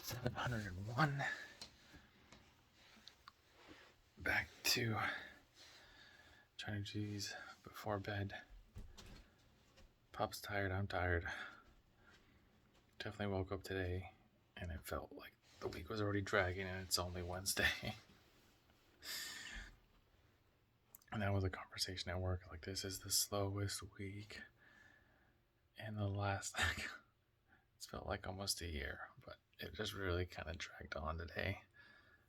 701. Back to trying to do these before bed. Pop's tired, I'm tired. Definitely woke up today and it felt like the week was already dragging and it's only Wednesday. And that was a conversation at work, like this is the slowest week in the last, it's felt like almost a year, but it just really kind of dragged on today.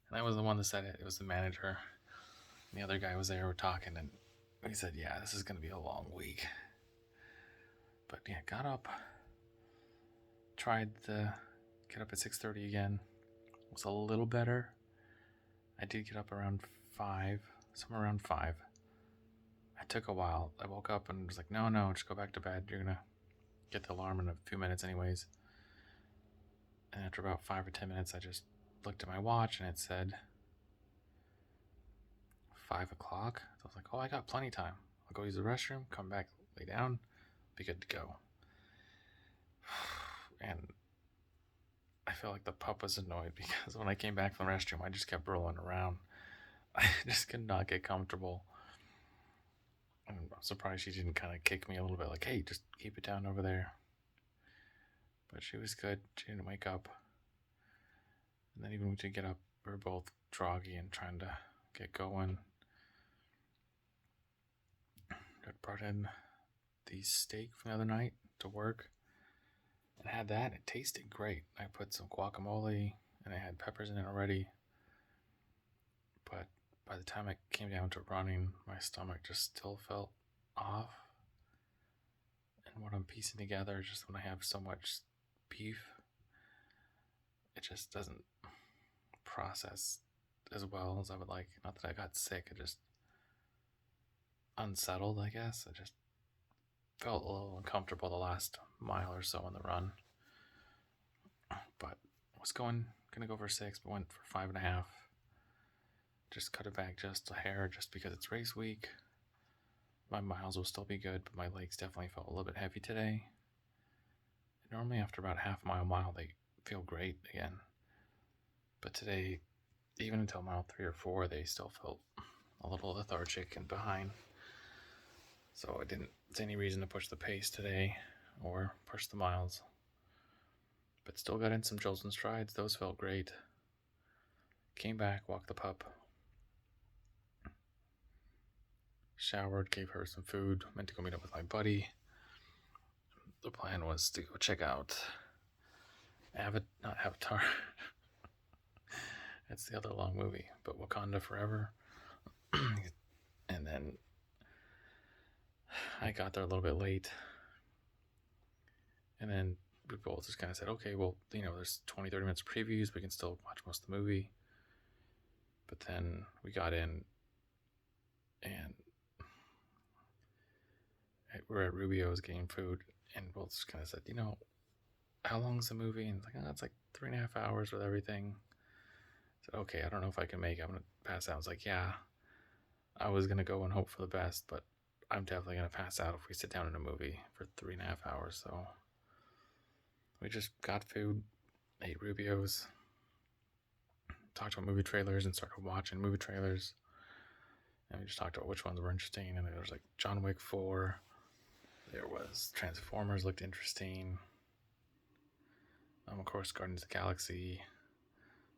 And I was the one that said it was the manager. And the other guy was there, we were talking, and he said, yeah, this is going to be a long week. But yeah, got up, tried to get up at 6:30 again. It was a little better. I did get up around 5, somewhere around 5. It took a while. I woke up and was like, no, just go back to bed. You're going to get the alarm in a few minutes anyways. And after about 5 or 10 minutes, I just looked at my watch and it said 5 o'clock. So I was like, oh, I got plenty of time. I'll go use the restroom, come back, lay down, be good to go. And I feel like the pup was annoyed because when I came back from the restroom, I just kept rolling around. I just could not get comfortable. And I'm surprised she didn't kind of kick me a little bit, like, hey, just keep it down over there. But she was good. She didn't wake up. And then even when we did get up, we were both groggy and trying to get going. I brought in the steak from the other night to work and had that. It tasted great. I put some guacamole and I had peppers in it already. But by the time it came down to running, my stomach just still felt off. And what I'm piecing together is just when I have so much beef, it just doesn't process as well as I would like. Not that I got sick, it just unsettled, I guess. I just felt a little uncomfortable the last mile or so on the run. But I was gonna go for 6, but went for 5.5. Just cut it back just a hair, just because it's race week. My miles will still be good, but my legs definitely felt a little bit heavy today. And normally after about half mile, they feel great again. But today, even until mile 3 or 4, they still felt a little lethargic and behind. So I didn't see any reason to push the pace today or push the miles. But still got in some jolts and strides. Those felt great. Came back, walked the pup. Showered, gave her some food. Meant to go meet up with my buddy. The plan was to go check out not Avatar. That's the other long movie, but Wakanda Forever. And then I got there a little bit late. And then we both just kind of said, okay, well, there's 20, 30 minutes of previews. We can still watch most of the movie. But then we got in and we're at Rubio's getting food. And both just kind of said, how long's the movie? And it's like, it's like 3.5 hours with everything. I said, okay, I don't know if I can make it. I'm going to pass out. I was like, yeah, I was going to go and hope for the best, but I'm definitely going to pass out if we sit down in a movie for 3.5 hours. So we just got food, ate Rubio's, talked about movie trailers and started watching movie trailers. And we just talked about which ones were interesting. And there was like John Wick 4. There was Transformers looked interesting. Of course, Guardians of the Galaxy.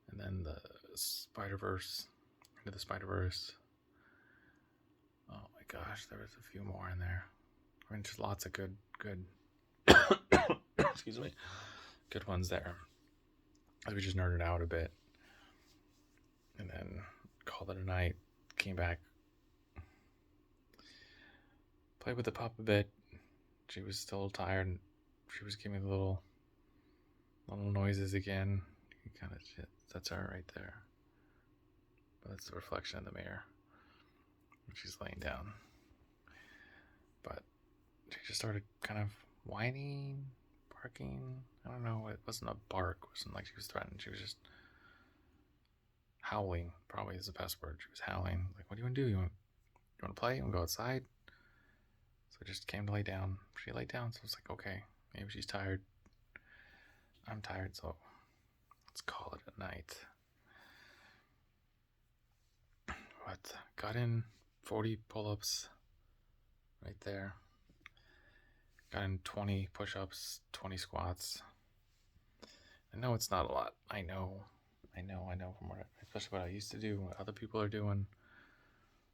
And then the Spider-Verse. Into the Spider-Verse. Oh my gosh, there was a few more in there. I mean, just lots of good excuse me, good ones there. We just nerded out a bit. And then called it a night. Came back. Played with the pup a bit. She was still tired and she was giving me little noises again. You kind of shit. That's her right there. But that's the reflection in the mirror. She's laying down. But she just started kind of whining, barking. I don't know. It wasn't a bark. It wasn't like she was threatened. She was just howling. Probably is the best word. She was howling. Like, what do you want to do? You want to play? You want to go outside? So I just came to lay down. She laid down, so I was like, okay, maybe she's tired. I'm tired, so let's call it a night. But got in 40 pull-ups right there. Got in 20 push-ups, 20 squats. I know it's not a lot. I know from what, especially what I used to do, what other people are doing.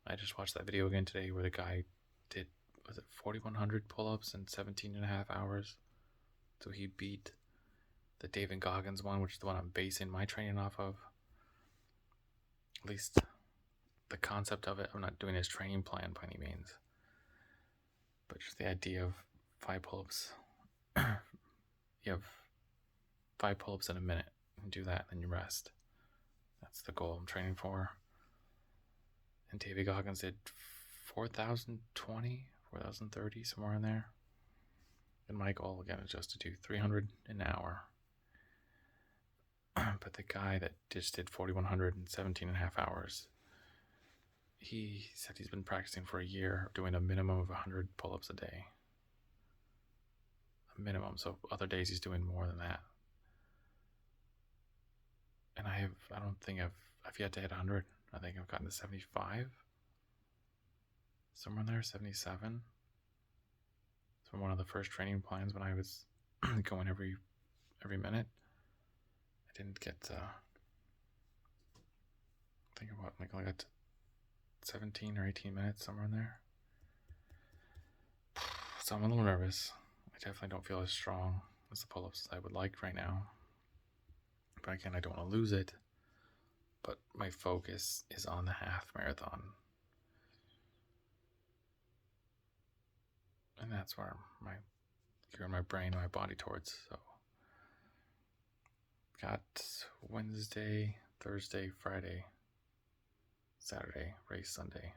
I just watched that video again today where the guy did, was it 4,100 pull-ups in 17 and a half hours? So he beat the David Goggins one, which is the one I'm basing my training off of. At least the concept of it. I'm not doing his training plan by any means. But just the idea of 5 pull-ups. You have 5 pull-ups in a minute and do that, and then you rest. That's the goal I'm training for. And David Goggins did 4,020, 4,030, somewhere in there. And my goal, again, is just to do 300 an hour. But the guy that just did 4,100 in 17 and a half hours, he said he's been practicing for a year, doing a minimum of 100 pull-ups a day. A minimum. So other days he's doing more than that. And I don't think I've yet to hit 100. I think I've gotten to 75. Somewhere in there, 77. It's from one of the first training plans when I was going every minute. I didn't get think about I got 17 or 18 minutes, somewhere in there. So I'm a little nervous. I definitely don't feel as strong as the pull-ups I would like right now. But again, I don't want to lose it. But my focus is on the half marathon. And that's where my gearing my brain and my body towards. So got Wednesday, Thursday, Friday, Saturday, race Sunday.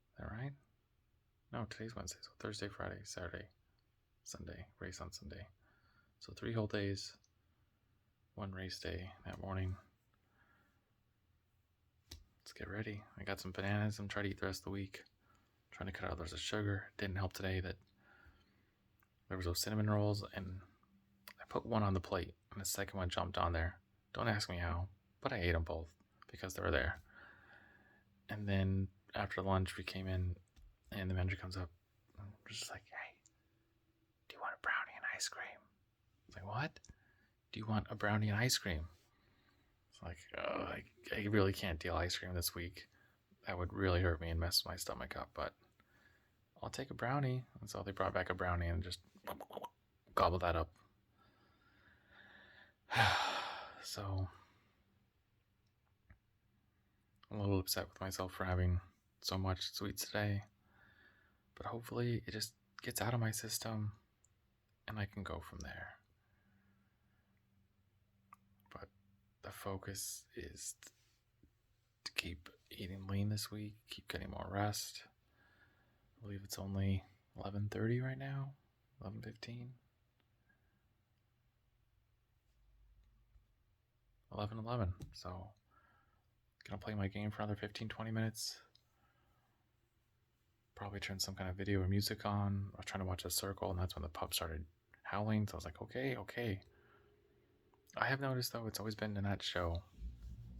Is that right? No, today's Wednesday. So Thursday, Friday, Saturday, Sunday, race on Sunday. So 3 whole days, 1 race day that morning. Let's get ready. I got some bananas. I'm trying to eat the rest of the week. I'm trying to cut out others of sugar. It didn't help today that there was those cinnamon rolls, and I put one on the plate, and the second one jumped on there. Don't ask me how, but I ate them both because they were there. And then after lunch, we came in, and the manager comes up, and was just like, "Hey, do you want a brownie and ice cream?" I was like, "What? Do you want a brownie and ice cream?" It's like, oh, I really can't deal ice cream this week. That would really hurt me and mess my stomach up, but I'll take a brownie. And so they brought back a brownie and just gobbled that up. So I'm a little upset with myself for having so much sweets today, but hopefully it just gets out of my system and I can go from there. But the focus is to keep eating lean this week, keep getting more rest. I believe it's only 11:30 right now, 11:15. 11:11. So gonna play my game for another 15-20 minutes. Probably turn some kind of video or music on. I was trying to watch a circle, and that's when the pup started howling. So I was like, okay. I have noticed though it's always been in that show.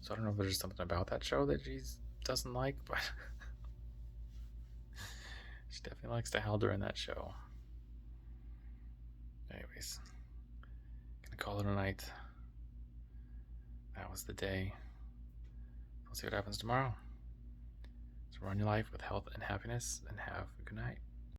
So I don't know if there's something about that show that she doesn't like, but she definitely likes to howl during that show. Anyways, gonna call it a night. That was the day. We'll see what happens tomorrow. So run your life with health and happiness, and have a good night.